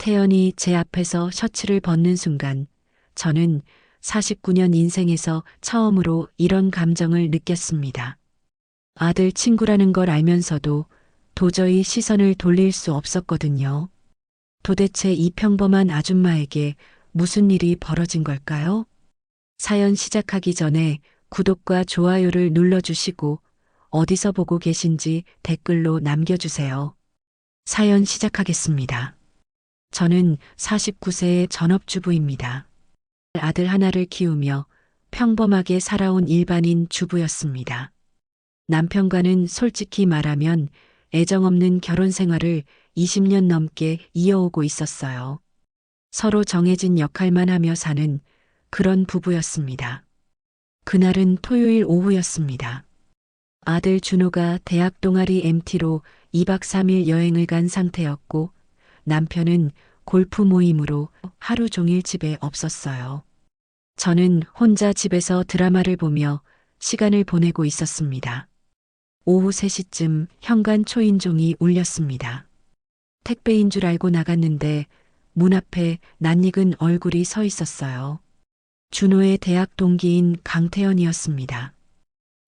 태연이 제 앞에서 셔츠를 벗는 순간 저는 49년 인생에서 처음으로 이런 감정을 느꼈습니다. 아들 친구라는 걸 알면서도 도저히 시선을 돌릴 수 없었거든요. 도대체 이 평범한 아줌마에게 무슨 일이 벌어진 걸까요? 사연 시작하기 전에 구독과 좋아요를 눌러주시고 어디서 보고 계신지 댓글로 남겨주세요. 사연 시작하겠습니다. 저는 49세의 전업주부입니다. 아들 하나를 키우며 평범하게 살아온 일반인 주부였습니다. 남편과는 솔직히 말하면 애정 없는 결혼 생활을 20년 넘게 이어오고 있었어요. 서로 정해진 역할만 하며 사는 그런 부부였습니다. 그날은 토요일 오후였습니다. 아들 준호가 대학 동아리 MT로 2박 3일 여행을 간 상태였고 남편은 골프 모임으로 하루 종일 집에 없었어요. 저는 혼자 집에서 드라마를 보며 시간을 보내고 있었습니다. 오후 3시쯤 현관 초인종이 울렸습니다. 택배인 줄 알고 나갔는데 문 앞에 낯익은 얼굴이 서 있었어요. 준호의 대학 동기인 강태현이었습니다.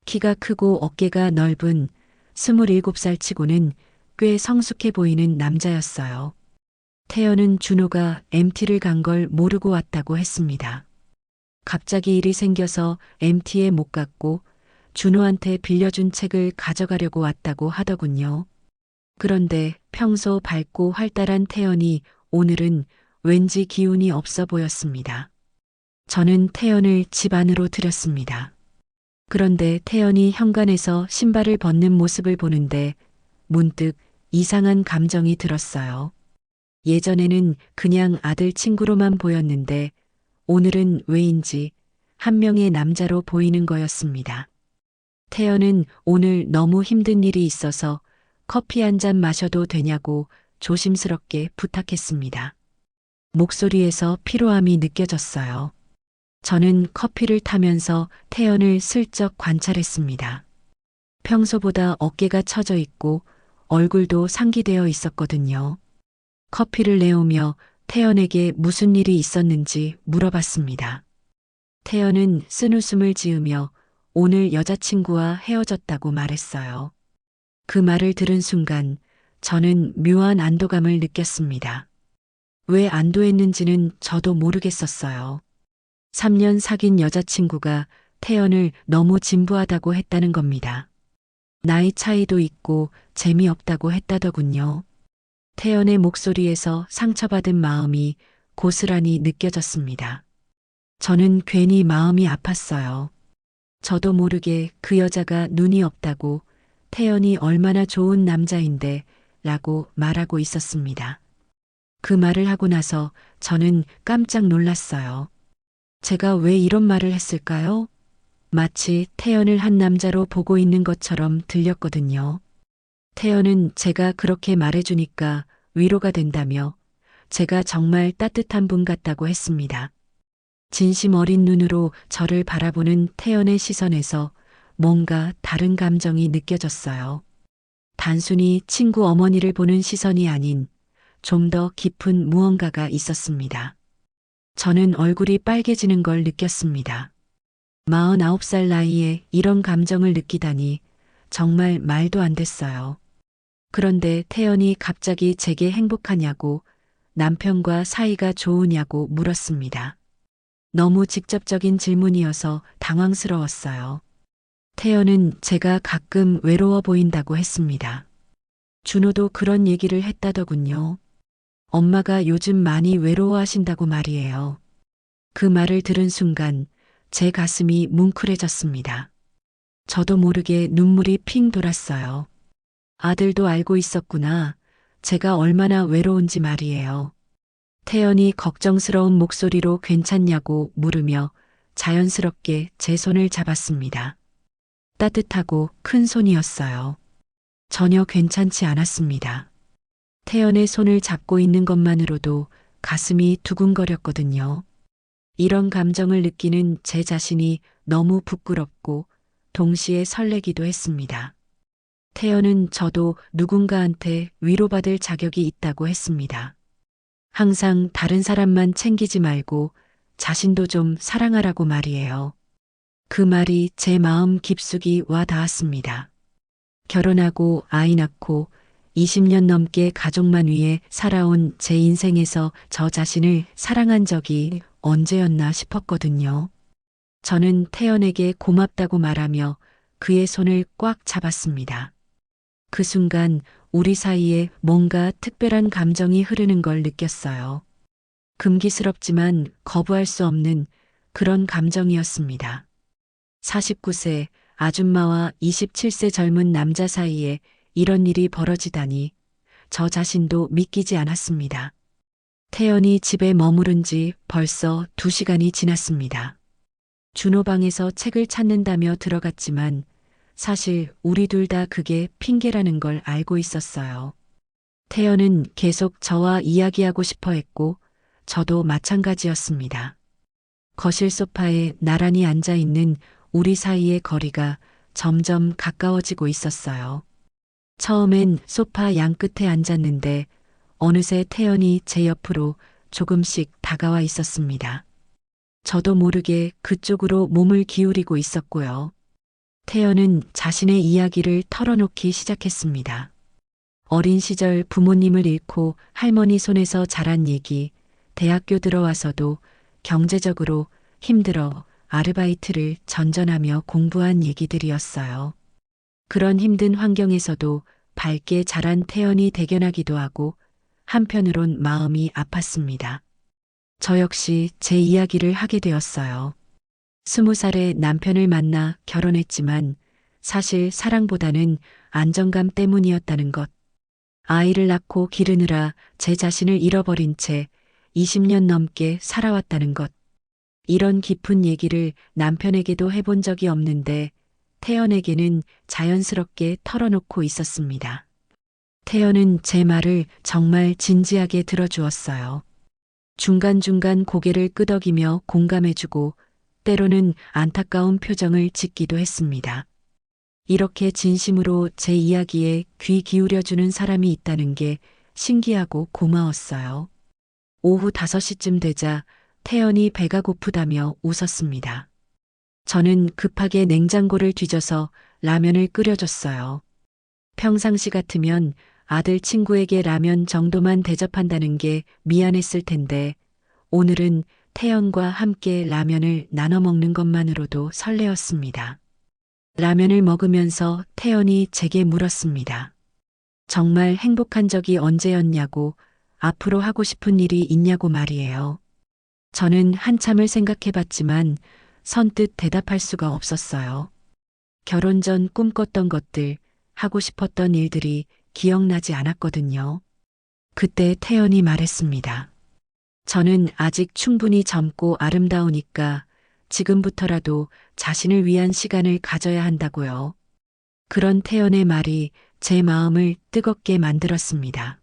키가 크고 어깨가 넓은 27살 치고는 꽤 성숙해 보이는 남자였어요. 태연은 준호가 MT를 간 걸 모르고 왔다고 했습니다. 갑자기 일이 생겨서 MT에 못 갔고 준호한테 빌려준 책을 가져가려고 왔다고 하더군요. 그런데 평소 밝고 활달한 태연이 오늘은 왠지 기운이 없어 보였습니다. 저는 태연을 집 안으로 들였습니다. 그런데 태연이 현관에서 신발을 벗는 모습을 보는데 문득 이상한 감정이 들었어요. 예전에는 그냥 아들 친구로만 보였는데 오늘은 왜인지 한 명의 남자로 보이는 거였습니다. 태연은 오늘 너무 힘든 일이 있어서 커피 한 잔 마셔도 되냐고 조심스럽게 부탁했습니다. 목소리에서 피로함이 느껴졌어요. 저는 커피를 타면서 태연을 슬쩍 관찰했습니다. 평소보다 어깨가 처져 있고 얼굴도 상기되어 있었거든요. 커피를 내오며 태연에게 무슨 일이 있었는지 물어봤습니다. 태연은 쓴웃음을 지으며 오늘 여자친구와 헤어졌다고 말했어요. 그 말을 들은 순간 저는 묘한 안도감을 느꼈습니다. 왜 안도했는지는 저도 모르겠었어요. 3년 사귄 여자친구가 태연을 너무 진부하다고 했다는 겁니다. 나이 차이도 있고 재미없다고 했다더군요. 태연의 목소리에서 상처받은 마음이 고스란히 느껴졌습니다. 저는 괜히 마음이 아팠어요. 저도 모르게 그 여자가 눈이 없다고 태연이 얼마나 좋은 남자인데 라고 말하고 있었습니다. 그 말을 하고 나서 저는 깜짝 놀랐어요. 제가 왜 이런 말을 했을까요? 마치 태연을 한 남자로 보고 있는 것처럼 들렸거든요. 태연은 제가 그렇게 말해주니까 위로가 된다며 제가 정말 따뜻한 분 같다고 했습니다. 진심 어린 눈으로 저를 바라보는 태연의 시선에서 뭔가 다른 감정이 느껴졌어요. 단순히 친구 어머니를 보는 시선이 아닌 좀 더 깊은 무언가가 있었습니다. 저는 얼굴이 빨개지는 걸 느꼈습니다. 49살 나이에 이런 감정을 느끼다니 정말 말도 안 됐어요. 그런데 태연이 갑자기 제게 행복하냐고 남편과 사이가 좋으냐고 물었습니다. 너무 직접적인 질문이어서 당황스러웠어요. 태연은 제가 가끔 외로워 보인다고 했습니다. 준호도 그런 얘기를 했다더군요. 엄마가 요즘 많이 외로워하신다고 말이에요. 그 말을 들은 순간 제 가슴이 뭉클해졌습니다. 저도 모르게 눈물이 핑 돌았어요. 아들도 알고 있었구나. 제가 얼마나 외로운지 말이에요. 태연이 걱정스러운 목소리로 괜찮냐고 물으며 자연스럽게 제 손을 잡았습니다. 따뜻하고 큰 손이었어요. 전혀 괜찮지 않았습니다. 태연의 손을 잡고 있는 것만으로도 가슴이 두근거렸거든요. 이런 감정을 느끼는 제 자신이 너무 부끄럽고 동시에 설레기도 했습니다. 태연은 저도 누군가한테 위로받을 자격이 있다고 했습니다. 항상 다른 사람만 챙기지 말고 자신도 좀 사랑하라고 말이에요. 그 말이 제 마음 깊숙이 와 닿았습니다. 결혼하고 아이 낳고 20년 넘게 가족만 위해 살아온 제 인생에서 저 자신을 사랑한 적이 언제였나 싶었거든요. 저는 태연에게 고맙다고 말하며 그의 손을 꽉 잡았습니다. 그 순간 우리 사이에 뭔가 특별한 감정이 흐르는 걸 느꼈어요. 금기스럽지만 거부할 수 없는 그런 감정이었습니다. 49세 아줌마와 27세 젊은 남자 사이에 이런 일이 벌어지다니 저 자신도 믿기지 않았습니다. 태연이 집에 머무른 지 벌써 2시간이 지났습니다. 준호방에서 책을 찾는다며 들어갔지만 사실 우리 둘 다 그게 핑계라는 걸 알고 있었어요. 태연은 계속 저와 이야기하고 싶어 했고 저도 마찬가지였습니다. 거실 소파에 나란히 앉아 있는 우리 사이의 거리가 점점 가까워지고 있었어요. 처음엔 소파 양끝에 앉았는데 어느새 태연이 제 옆으로 조금씩 다가와 있었습니다. 저도 모르게 그쪽으로 몸을 기울이고 있었고요. 태연은 자신의 이야기를 털어놓기 시작했습니다. 어린 시절 부모님을 잃고 할머니 손에서 자란 얘기, 대학교 들어와서도 경제적으로 힘들어 아르바이트를 전전하며 공부한 얘기들이었어요. 그런 힘든 환경에서도 밝게 자란 태연이 대견하기도 하고 한편으론 마음이 아팠습니다. 저 역시 제 이야기를 하게 되었어요. 20살에 남편을 만나 결혼했지만 사실 사랑보다는 안정감 때문이었다는 것. 아이를 낳고 기르느라 제 자신을 잃어버린 채 20년 넘게 살아왔다는 것. 이런 깊은 얘기를 남편에게도 해본 적이 없는데 태연에게는 자연스럽게 털어놓고 있었습니다. 태연은 제 말을 정말 진지하게 들어주었어요. 중간중간 고개를 끄덕이며 공감해주고 때로는 안타까운 표정을 짓기도 했습니다. 이렇게 진심으로 제 이야기에 귀 기울여주는 사람이 있다는 게 신기하고 고마웠어요. 오후 5시쯤 되자 태연이 배가 고프다며 웃었습니다. 저는 급하게 냉장고를 뒤져서 라면을 끓여줬어요. 평상시 같으면 아들 친구에게 라면 정도만 대접한다는 게 미안했을 텐데 오늘은 태연과 함께 라면을 나눠 먹는 것만으로도 설레었습니다. 라면을 먹으면서 태연이 제게 물었습니다. 정말 행복한 적이 언제였냐고, 앞으로 하고 싶은 일이 있냐고 말이에요. 저는 한참을 생각해 봤지만 선뜻 대답할 수가 없었어요. 결혼 전 꿈꿨던 것들, 하고 싶었던 일들이 기억나지 않았거든요. 그때 태연이 말했습니다. 저는 아직 충분히 젊고 아름다우니까 지금부터라도 자신을 위한 시간을 가져야 한다고요. 그런 태연의 말이 제 마음을 뜨겁게 만들었습니다.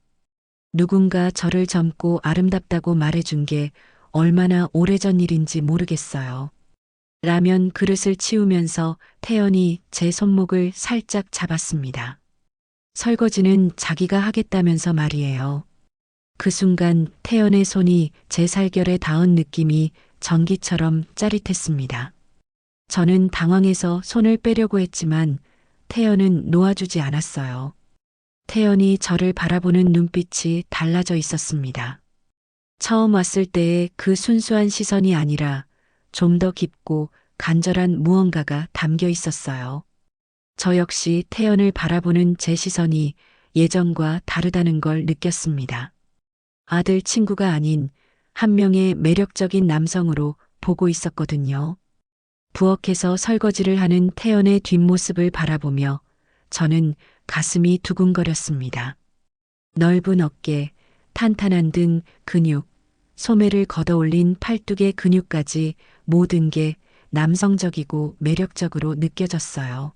누군가 저를 젊고 아름답다고 말해준 게 얼마나 오래전 일인지 모르겠어요. 라면 그릇을 치우면서 태연이 제 손목을 살짝 잡았습니다. 설거지는 자기가 하겠다면서 말이에요. 그 순간 태연의 손이 제 살결에 닿은 느낌이 전기처럼 짜릿했습니다. 저는 당황해서 손을 빼려고 했지만 태연은 놓아주지 않았어요. 태연이 저를 바라보는 눈빛이 달라져 있었습니다. 처음 왔을 때의 그 순수한 시선이 아니라 좀 더 깊고 간절한 무언가가 담겨 있었어요. 저 역시 태연을 바라보는 제 시선이 예전과 다르다는 걸 느꼈습니다. 아들 친구가 아닌 한 명의 매력적인 남성으로 보고 있었거든요. 부엌에서 설거지를 하는 태연의 뒷모습을 바라보며 저는 가슴이 두근거렸습니다. 넓은 어깨, 탄탄한 등 근육, 소매를 걷어올린 팔뚝의 근육까지 모든 게 남성적이고 매력적으로 느껴졌어요.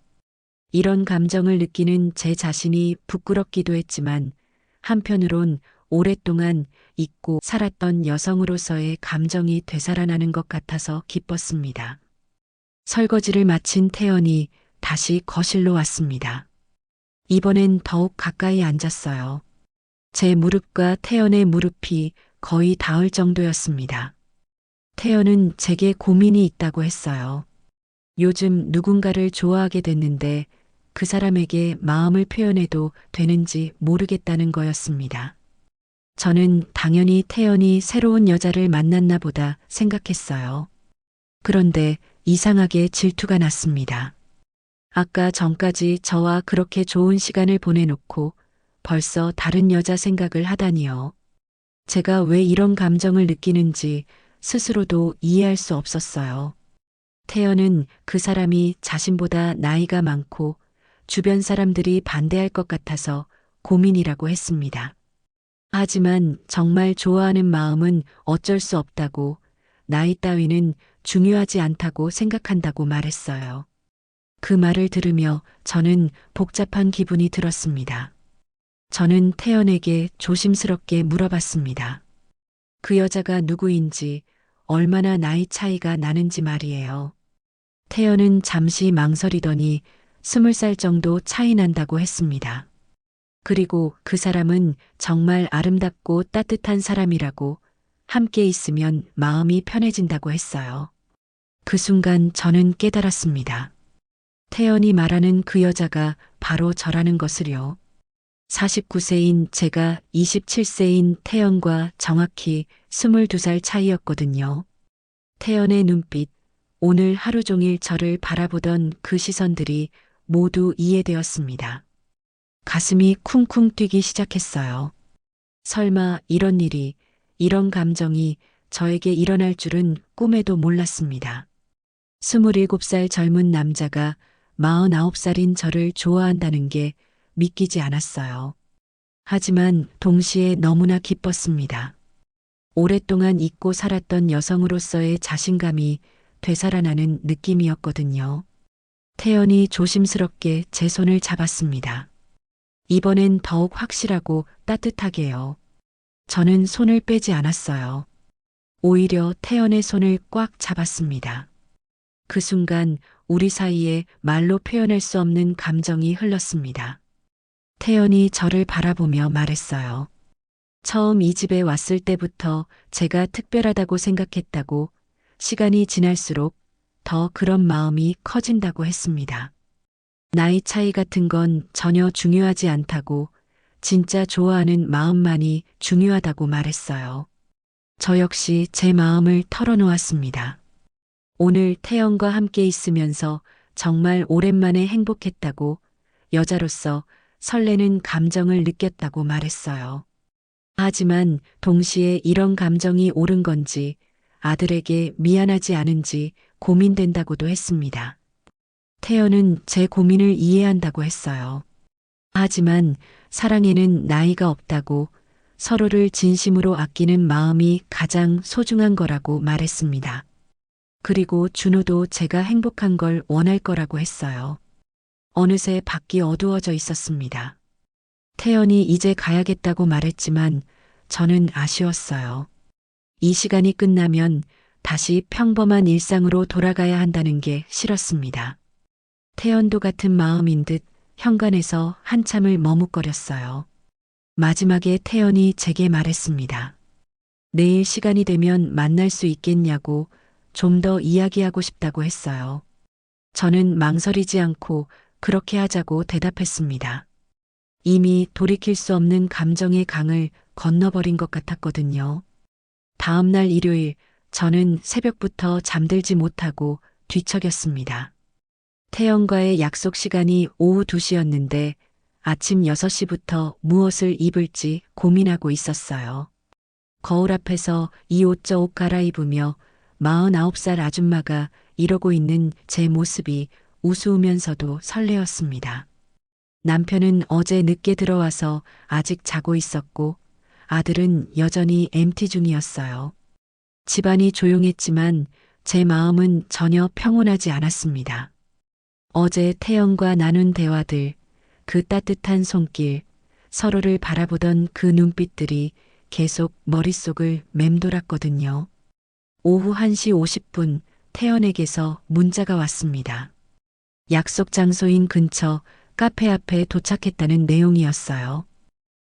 이런 감정을 느끼는 제 자신이 부끄럽기도 했지만 한편으론 오랫동안 잊고 살았던 여성으로서의 감정이 되살아나는 것 같아서 기뻤습니다. 설거지를 마친 태연이 다시 거실로 왔습니다. 이번엔 더욱 가까이 앉았어요. 제 무릎과 태연의 무릎이 거의 닿을 정도였습니다. 태연은 제게 고민이 있다고 했어요. 요즘 누군가를 좋아하게 됐는데 그 사람에게 마음을 표현해도 되는지 모르겠다는 거였습니다. 저는 당연히 태연이 새로운 여자를 만났나 보다 생각했어요. 그런데 이상하게 질투가 났습니다. 아까 전까지 저와 그렇게 좋은 시간을 보내놓고 벌써 다른 여자 생각을 하다니요. 제가 왜 이런 감정을 느끼는지 스스로도 이해할 수 없었어요. 태연은 그 사람이 자신보다 나이가 많고 주변 사람들이 반대할 것 같아서 고민이라고 했습니다. 하지만 정말 좋아하는 마음은 어쩔 수 없다고, 나이 따위는 중요하지 않다고 생각한다고 말했어요. 그 말을 들으며 저는 복잡한 기분이 들었습니다. 저는 태연에게 조심스럽게 물어봤습니다. 그 여자가 누구인지, 얼마나 나이 차이가 나는지 말이에요. 태연은 잠시 망설이더니 20살 정도 차이 난다고 했습니다. 그리고 그 사람은 정말 아름답고 따뜻한 사람이라고, 함께 있으면 마음이 편해진다고 했어요. 그 순간 저는 깨달았습니다. 태연이 말하는 그 여자가 바로 저라는 것을요. 49세인 제가 27세인 태연과 정확히 22살 차이였거든요. 태연의 눈빛, 오늘 하루 종일 저를 바라보던 그 시선들이 모두 이해되었습니다. 가슴이 쿵쿵 뛰기 시작했어요. 설마 이런 일이, 이런 감정이 저에게 일어날 줄은 꿈에도 몰랐습니다. 27살 젊은 남자가 49살인 저를 좋아한다는 게 믿기지 않았어요. 하지만 동시에 너무나 기뻤습니다. 오랫동안 잊고 살았던 여성으로서의 자신감이 되살아나는 느낌이었거든요. 태연이 조심스럽게 제 손을 잡았습니다. 이번엔 더욱 확실하고 따뜻하게요. 저는 손을 빼지 않았어요. 오히려 태연의 손을 꽉 잡았습니다. 그 순간 우리 사이에 말로 표현할 수 없는 감정이 흘렀습니다. 태연이 저를 바라보며 말했어요. 처음 이 집에 왔을 때부터 제가 특별하다고 생각했다고, 시간이 지날수록 더 그런 마음이 커진다고 했습니다. 나이 차이 같은 건 전혀 중요하지 않다고, 진짜 좋아하는 마음만이 중요하다고 말했어요. 저 역시 제 마음을 털어놓았습니다. 오늘 태연과 함께 있으면서 정말 오랜만에 행복했다고, 여자로서 설레는 감정을 느꼈다고 말했어요. 하지만 동시에 이런 감정이 옳은 건지, 아들에게 미안하지 않은지 고민된다고도 했습니다. 태연은 제 고민을 이해한다고 했어요. 하지만 사랑에는 나이가 없다고, 서로를 진심으로 아끼는 마음이 가장 소중한 거라고 말했습니다. 그리고 준호도 제가 행복한 걸 원할 거라고 했어요. 어느새 밖이 어두워져 있었습니다. 태연이 이제 가야겠다고 말했지만 저는 아쉬웠어요. 이 시간이 끝나면 다시 평범한 일상으로 돌아가야 한다는 게 싫었습니다. 태연도 같은 마음인 듯 현관에서 한참을 머뭇거렸어요. 마지막에 태연이 제게 말했습니다. 내일 시간이 되면 만날 수 있겠냐고, 좀 더 이야기하고 싶다고 했어요. 저는 망설이지 않고 그렇게 하자고 대답했습니다. 이미 돌이킬 수 없는 감정의 강을 건너버린 것 같았거든요. 다음 날 일요일, 저는 새벽부터 잠들지 못하고 뒤척였습니다. 태연과의 약속 시간이 오후 2시였는데 아침 6시부터 무엇을 입을지 고민하고 있었어요. 거울 앞에서 이 옷 저 옷 갈아입으며 49살 아줌마가 이러고 있는 제 모습이 우스우면서도 설레었습니다. 남편은 어제 늦게 들어와서 아직 자고 있었고 아들은 여전히 MT 중이었어요. 집안이 조용했지만 제 마음은 전혀 평온하지 않았습니다. 어제 태연과 나눈 대화들, 그 따뜻한 손길, 서로를 바라보던 그 눈빛들이 계속 머릿속을 맴돌았거든요. 오후 1시 50분 태연에게서 문자가 왔습니다. 약속 장소인 근처 카페 앞에 도착했다는 내용이었어요.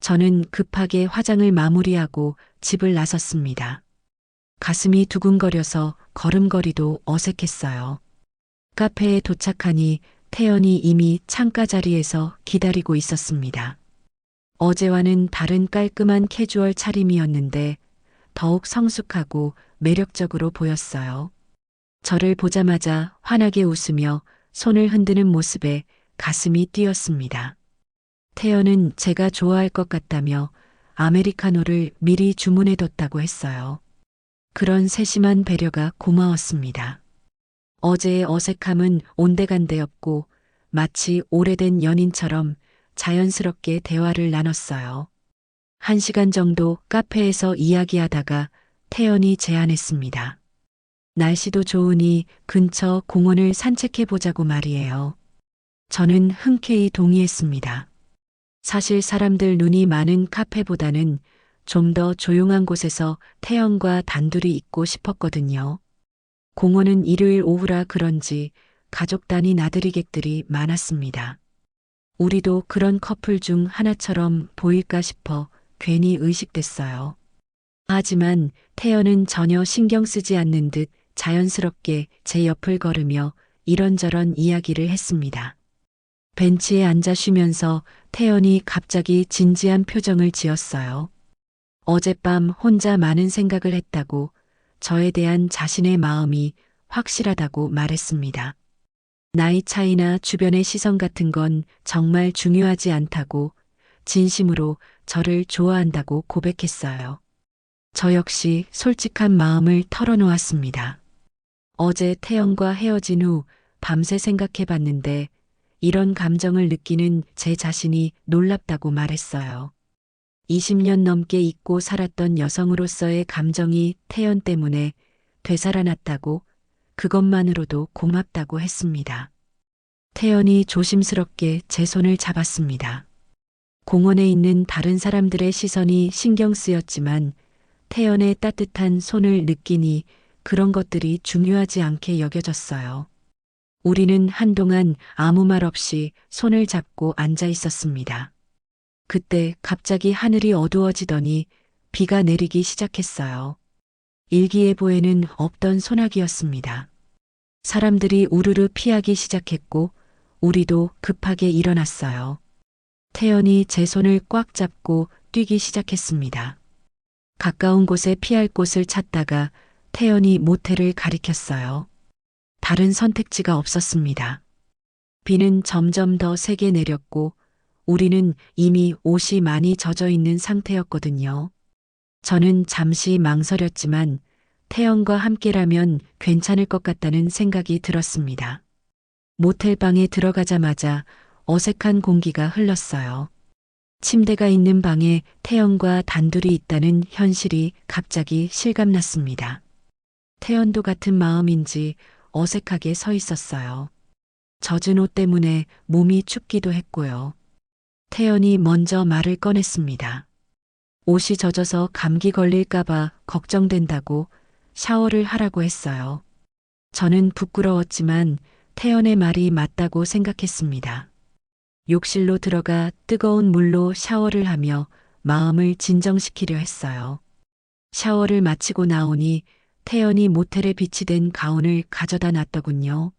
저는 급하게 화장을 마무리하고 집을 나섰습니다. 가슴이 두근거려서 걸음걸이도 어색했어요. 카페에 도착하니 태연이 이미 창가 자리에서 기다리고 있었습니다. 어제와는 다른 깔끔한 캐주얼 차림이었는데 더욱 성숙하고 매력적으로 보였어요. 저를 보자마자 환하게 웃으며 손을 흔드는 모습에 가슴이 뛰었습니다. 태연은 제가 좋아할 것 같다며 아메리카노를 미리 주문해뒀다고 했어요. 그런 세심한 배려가 고마웠습니다. 어제의 어색함은 온데간데 없고 마치 오래된 연인처럼 자연스럽게 대화를 나눴어요. 1시간 정도 카페에서 이야기하다가 태연이 제안했습니다. 날씨도 좋으니 근처 공원을 산책해 보자고 말이에요. 저는 흔쾌히 동의했습니다. 사실 사람들 눈이 많은 카페보다는 좀 더 조용한 곳에서 태연과 단둘이 있고 싶었거든요. 공원은 일요일 오후라 그런지 가족 단위 나들이객들이 많았습니다. 우리도 그런 커플 중 하나처럼 보일까 싶어 괜히 의식됐어요. 하지만 태연은 전혀 신경 쓰지 않는 듯 자연스럽게 제 옆을 걸으며 이런저런 이야기를 했습니다. 벤치에 앉아 쉬면서 태연이 갑자기 진지한 표정을 지었어요. 어젯밤 혼자 많은 생각을 했다고 저에 대한 자신의 마음이 확실하다고 말했습니다. 나이 차이나 주변의 시선 같은 건 정말 중요하지 않다고 진심으로 저를 좋아한다고 고백했어요. 저 역시 솔직한 마음을 털어놓았습니다. 어제 태연과 헤어진 후 밤새 생각해 봤는데 이런 감정을 느끼는 제 자신이 놀랍다고 말했어요. 20년 넘게 잊고 살았던 여성으로서의 감정이 태연 때문에 되살아났다고 그것만으로도 고맙다고 했습니다. 태연이 조심스럽게 제 손을 잡았습니다. 공원에 있는 다른 사람들의 시선이 신경 쓰였지만 태연의 따뜻한 손을 느끼니 그런 것들이 중요하지 않게 여겨졌어요. 우리는 한동안 아무 말 없이 손을 잡고 앉아 있었습니다. 그때 갑자기 하늘이 어두워지더니 비가 내리기 시작했어요. 일기예보에는 없던 소나기였습니다. 사람들이 우르르 피하기 시작했고 우리도 급하게 일어났어요. 태연이 제 손을 꽉 잡고 뛰기 시작했습니다. 가까운 곳에 피할 곳을 찾다가 태연이 모텔을 가리켰어요. 다른 선택지가 없었습니다. 비는 점점 더 세게 내렸고 우리는 이미 옷이 많이 젖어 있는 상태였거든요. 저는 잠시 망설였지만 태연과 함께라면 괜찮을 것 같다는 생각이 들었습니다. 모텔방에 들어가자마자 어색한 공기가 흘렀어요. 침대가 있는 방에 태연과 단둘이 있다는 현실이 갑자기 실감났습니다. 태연도 같은 마음인지 어색하게 서 있었어요. 젖은 옷 때문에 몸이 춥기도 했고요. 태연이 먼저 말을 꺼냈습니다. 옷이 젖어서 감기 걸릴까봐 걱정된다고 샤워를 하라고 했어요. 저는 부끄러웠지만 태연의 말이 맞다고 생각했습니다. 욕실로 들어가 뜨거운 물로 샤워를 하며 마음을 진정시키려 했어요. 샤워를 마치고 나오니 태연이 모텔에 비치된 가운을 가져다 놨더군요.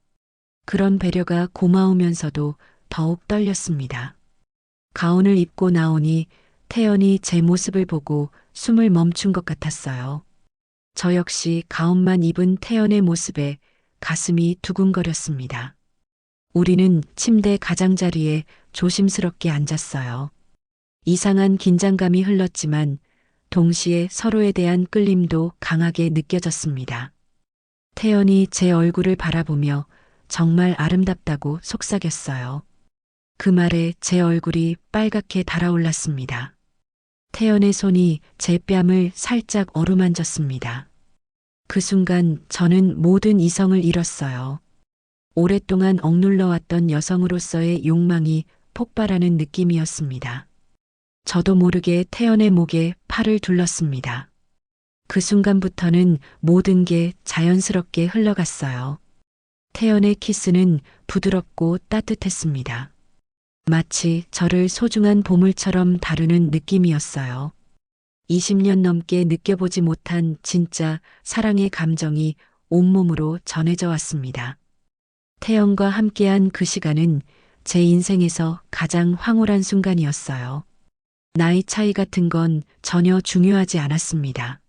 그런 배려가 고마우면서도 더욱 떨렸습니다. 가운을 입고 나오니 태연이 제 모습을 보고 숨을 멈춘 것 같았어요. 저 역시 가운만 입은 태연의 모습에 가슴이 두근거렸습니다. 우리는 침대 가장자리에 조심스럽게 앉았어요. 이상한 긴장감이 흘렀지만 동시에 서로에 대한 끌림도 강하게 느껴졌습니다. 태연이 제 얼굴을 바라보며 정말 아름답다고 속삭였어요. 그 말에 제 얼굴이 빨갛게 달아올랐습니다. 태연의 손이 제 뺨을 살짝 어루만졌습니다. 그 순간 저는 모든 이성을 잃었어요. 오랫동안 억눌러왔던 여성으로서의 욕망이 폭발하는 느낌이었습니다. 저도 모르게 태연의 목에 팔을 둘렀습니다. 그 순간부터는 모든 게 자연스럽게 흘러갔어요. 태연의 키스는 부드럽고 따뜻했습니다. 마치 저를 소중한 보물처럼 다루는 느낌이었어요. 20년 넘게 느껴보지 못한 진짜 사랑의 감정이 온몸으로 전해져 왔습니다. 태연과 함께한 그 시간은 제 인생에서 가장 황홀한 순간이었어요. 나이 차이 같은 건 전혀 중요하지 않았습니다.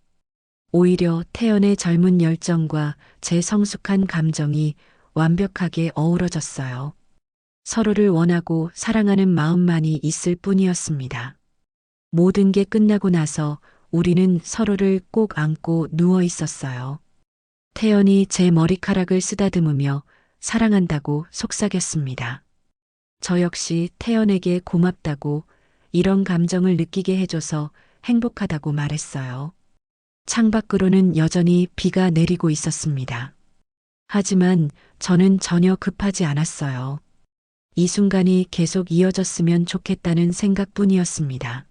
오히려 태연의 젊은 열정과 제 성숙한 감정이 완벽하게 어우러졌어요. 서로를 원하고 사랑하는 마음만이 있을 뿐이었습니다. 모든 게 끝나고 나서 우리는 서로를 꼭 안고 누워 있었어요. 태연이 제 머리카락을 쓰다듬으며 사랑한다고 속삭였습니다. 저 역시 태연에게 고맙다고, 이런 감정을 느끼게 해줘서 행복하다고 말했어요. 창밖으로는 여전히 비가 내리고 있었습니다. 하지만 저는 전혀 급하지 않았어요. 이 순간이 계속 이어졌으면 좋겠다는 생각뿐이었습니다.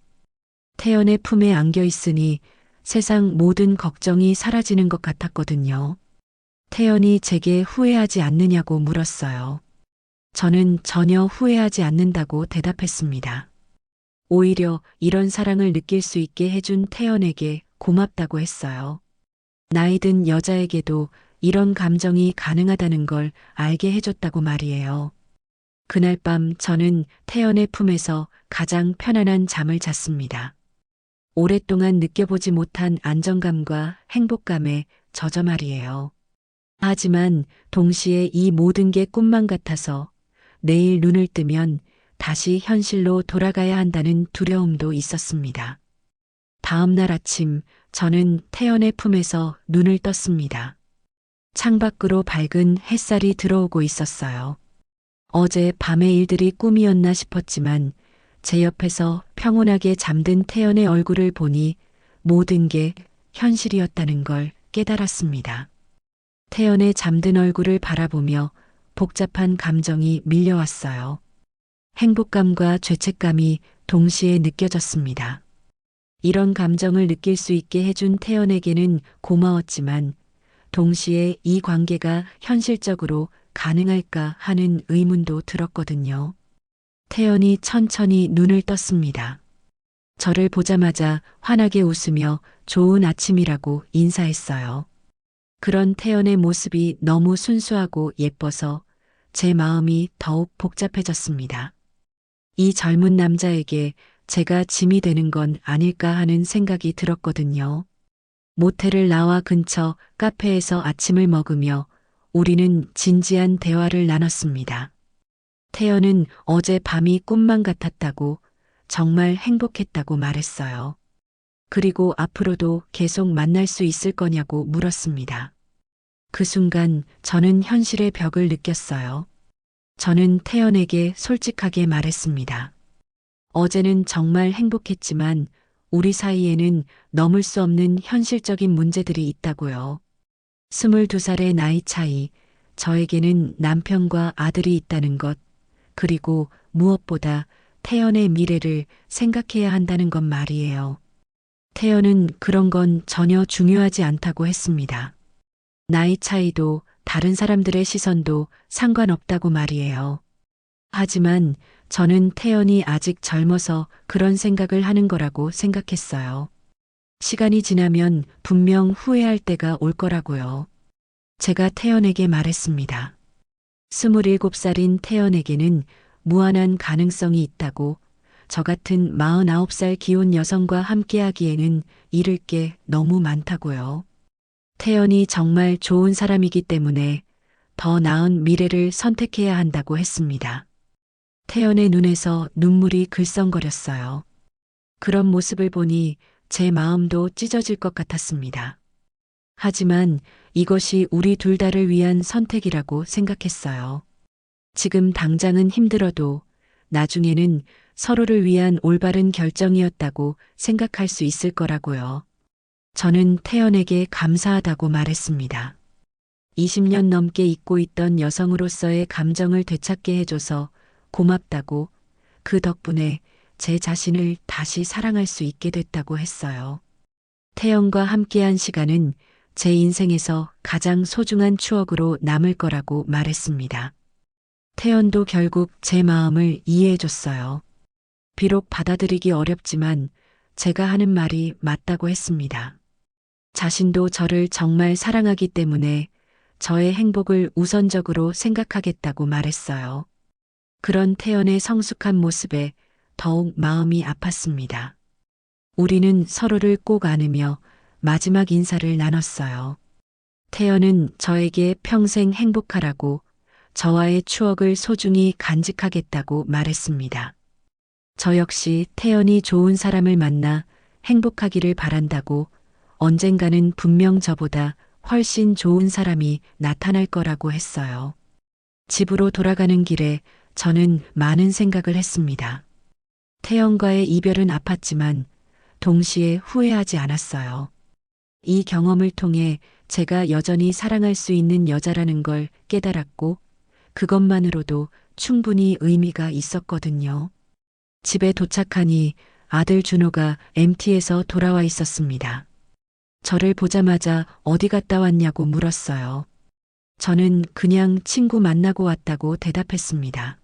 태연의 품에 안겨 있으니 세상 모든 걱정이 사라지는 것 같았거든요. 태연이 제게 후회하지 않느냐고 물었어요. 저는 전혀 후회하지 않는다고 대답했습니다. 오히려 이런 사랑을 느낄 수 있게 해준 태연에게 고맙다고 했어요. 나이 든 여자에게도 이런 감정이 가능하다는 걸 알게 해줬다고 말이에요. 그날 밤 저는 태연의 품에서 가장 편안한 잠을 잤습니다. 오랫동안 느껴보지 못한 안정감과 행복감에 젖어 말이에요. 하지만 동시에 이 모든 게 꿈만 같아서 내일 눈을 뜨면 다시 현실로 돌아가야 한다는 두려움도 있었습니다. 다음 날 아침 저는 태연의 품에서 눈을 떴습니다. 창밖으로 밝은 햇살이 들어오고 있었어요. 어제 밤의 일들이 꿈이었나 싶었지만 제 옆에서 평온하게 잠든 태연의 얼굴을 보니 모든 게 현실이었다는 걸 깨달았습니다. 태연의 잠든 얼굴을 바라보며 복잡한 감정이 밀려왔어요. 행복감과 죄책감이 동시에 느껴졌습니다. 이런 감정을 느낄 수 있게 해준 태연에게는 고마웠지만 동시에 이 관계가 현실적으로 가능할까 하는 의문도 들었거든요. 태연이 천천히 눈을 떴습니다. 저를 보자마자 환하게 웃으며 좋은 아침이라고 인사했어요. 그런 태연의 모습이 너무 순수하고 예뻐서 제 마음이 더욱 복잡해졌습니다. 이 젊은 남자에게 제가 짐이 되는 건 아닐까 하는 생각이 들었거든요. 모텔을 나와 근처 카페에서 아침을 먹으며 우리는 진지한 대화를 나눴습니다. 태연은 어제 밤이 꿈만 같았다고, 정말 행복했다고 말했어요. 그리고 앞으로도 계속 만날 수 있을 거냐고 물었습니다. 그 순간 저는 현실의 벽을 느꼈어요. 저는 태연에게 솔직하게 말했습니다. 어제는 정말 행복했지만 우리 사이에는 넘을 수 없는 현실적인 문제들이 있다고요. 22살의 나이 차이, 저에게는 남편과 아들이 있다는 것, 그리고 무엇보다 태연의 미래를 생각해야 한다는 것 말이에요. 태연은 그런 건 전혀 중요하지 않다고 했습니다. 나이 차이도 다른 사람들의 시선도 상관없다고 말이에요. 하지만 저는 태연이 아직 젊어서 그런 생각을 하는 거라고 생각했어요. 시간이 지나면 분명 후회할 때가 올 거라고요. 제가 태연에게 말했습니다. 27살인 태연에게는 무한한 가능성이 있다고, 저 같은 49살 기혼 여성과 함께하기에는 잃을 게 너무 많다고요. 태연이 정말 좋은 사람이기 때문에 더 나은 미래를 선택해야 한다고 했습니다. 태연의 눈에서 눈물이 글썽거렸어요. 그런 모습을 보니 제 마음도 찢어질 것 같았습니다. 하지만 이것이 우리 둘 다를 위한 선택이라고 생각했어요. 지금 당장은 힘들어도 나중에는 서로를 위한 올바른 결정이었다고 생각할 수 있을 거라고요. 저는 태연에게 감사하다고 말했습니다. 20년 넘게 잊고 있던 여성으로서의 감정을 되찾게 해줘서 고맙다고, 그 덕분에 제 자신을 다시 사랑할 수 있게 됐다고 했어요. 태연과 함께한 시간은 제 인생에서 가장 소중한 추억으로 남을 거라고 말했습니다. 태연도 결국 제 마음을 이해해줬어요. 비록 받아들이기 어렵지만 제가 하는 말이 맞다고 했습니다. 자신도 저를 정말 사랑하기 때문에 저의 행복을 우선적으로 생각하겠다고 말했어요. 그런 태연의 성숙한 모습에 더욱 마음이 아팠습니다. 우리는 서로를 꼭 안으며 마지막 인사를 나눴어요. 태연은 저에게 평생 행복하라고 저와의 추억을 소중히 간직하겠다고 말했습니다. 저 역시 태연이 좋은 사람을 만나 행복하기를 바란다고 언젠가는 분명 저보다 훨씬 좋은 사람이 나타날 거라고 했어요. 집으로 돌아가는 길에 저는 많은 생각을 했습니다. 태연과의 이별은 아팠지만 동시에 후회하지 않았어요. 이 경험을 통해 제가 여전히 사랑할 수 있는 여자라는 걸 깨달았고 그것만으로도 충분히 의미가 있었거든요. 집에 도착하니 아들 준호가 MT에서 돌아와 있었습니다. 저를 보자마자 어디 갔다 왔냐고 물었어요. 저는 그냥 친구 만나고 왔다고 대답했습니다.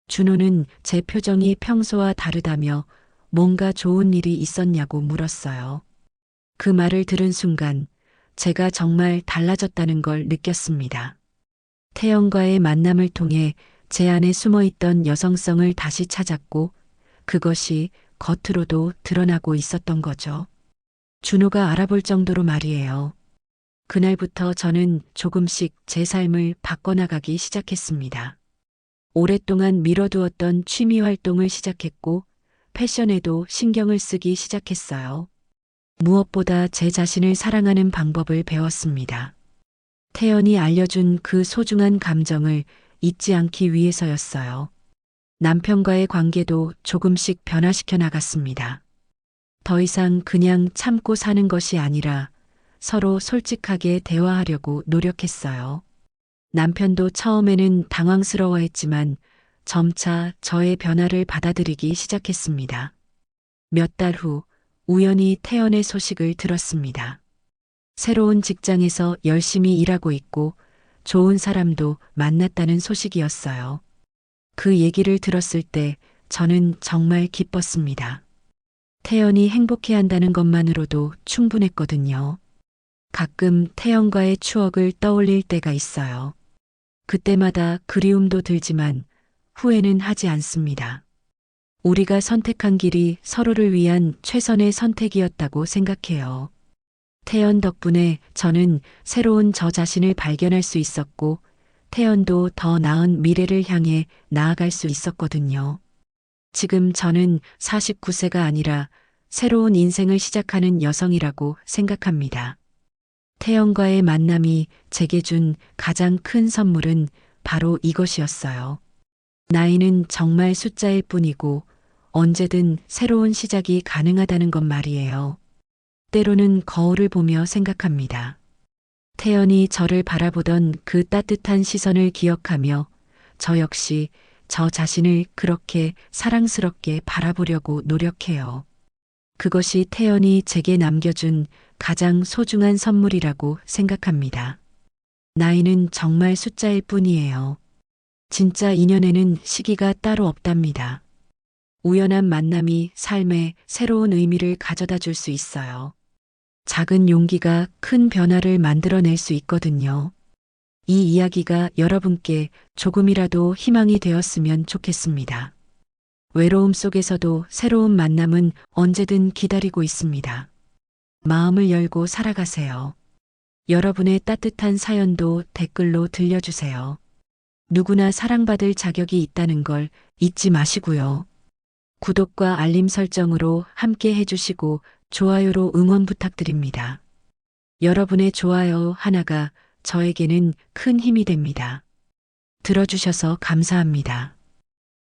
준호는 제 표정이 평소와 다르다며 뭔가 좋은 일이 있었냐고 물었어요. 그 말을 들은 순간 제가 정말 달라졌다는 걸 느꼈습니다. 태연과의 만남을 통해 제 안에 숨어있던 여성성을 다시 찾았고 그것이 겉으로도 드러나고 있었던 거죠. 준호가 알아볼 정도로 말이에요. 그날부터 저는 조금씩 제 삶을 바꿔나가기 시작했습니다. 오랫동안 미뤄두었던 취미 활동을 시작했고 패션에도 신경을 쓰기 시작했어요. 무엇보다 제 자신을 사랑하는 방법을 배웠습니다. 태연이 알려준 그 소중한 감정을 잊지 않기 위해서였어요. 남편과의 관계도 조금씩 변화시켜 나갔습니다. 더 이상 그냥 참고 사는 것이 아니라 서로 솔직하게 대화하려고 노력했어요. 남편도 처음에는 당황스러워했지만 점차 저의 변화를 받아들이기 시작했습니다. 몇 달 후 우연히 태연의 소식을 들었습니다. 새로운 직장에서 열심히 일하고 있고 좋은 사람도 만났다는 소식이었어요. 그 얘기를 들었을 때 저는 정말 기뻤습니다. 태연이 행복해한다는 것만으로도 충분했거든요. 가끔 태연과의 추억을 떠올릴 때가 있어요. 그때마다 그리움도 들지만 후회는 하지 않습니다. 우리가 선택한 길이 서로를 위한 최선의 선택이었다고 생각해요. 태연 덕분에 저는 새로운 저 자신을 발견할 수 있었고 태연도 더 나은 미래를 향해 나아갈 수 있었거든요. 지금 저는 49세가 아니라 새로운 인생을 시작하는 여성이라고 생각합니다. 태연과의 만남이 제게 준 가장 큰 선물은 바로 이것이었어요. 나이는 정말 숫자일 뿐이고 언제든 새로운 시작이 가능하다는 것 말이에요. 때로는 거울을 보며 생각합니다. 태연이 저를 바라보던 그 따뜻한 시선을 기억하며 저 역시 저 자신을 그렇게 사랑스럽게 바라보려고 노력해요. 그것이 태연이 제게 남겨준 가장 소중한 선물이라고 생각합니다. 나이는 정말 숫자일 뿐이에요. 진짜 인연에는 시기가 따로 없답니다. 우연한 만남이 삶에 새로운 의미를 가져다 줄 수 있어요. 작은 용기가 큰 변화를 만들어낼 수 있거든요. 이 이야기가 여러분께 조금이라도 희망이 되었으면 좋겠습니다. 외로움 속에서도 새로운 만남은 언제든 기다리고 있습니다. 마음을 열고 살아가세요. 여러분의 따뜻한 사연도 댓글로 들려주세요. 누구나 사랑받을 자격이 있다는 걸 잊지 마시고요. 구독과 알림 설정으로 함께 해주시고 좋아요로 응원 부탁드립니다. 여러분의 좋아요 하나가 저에게는 큰 힘이 됩니다. 들어주셔서 감사합니다.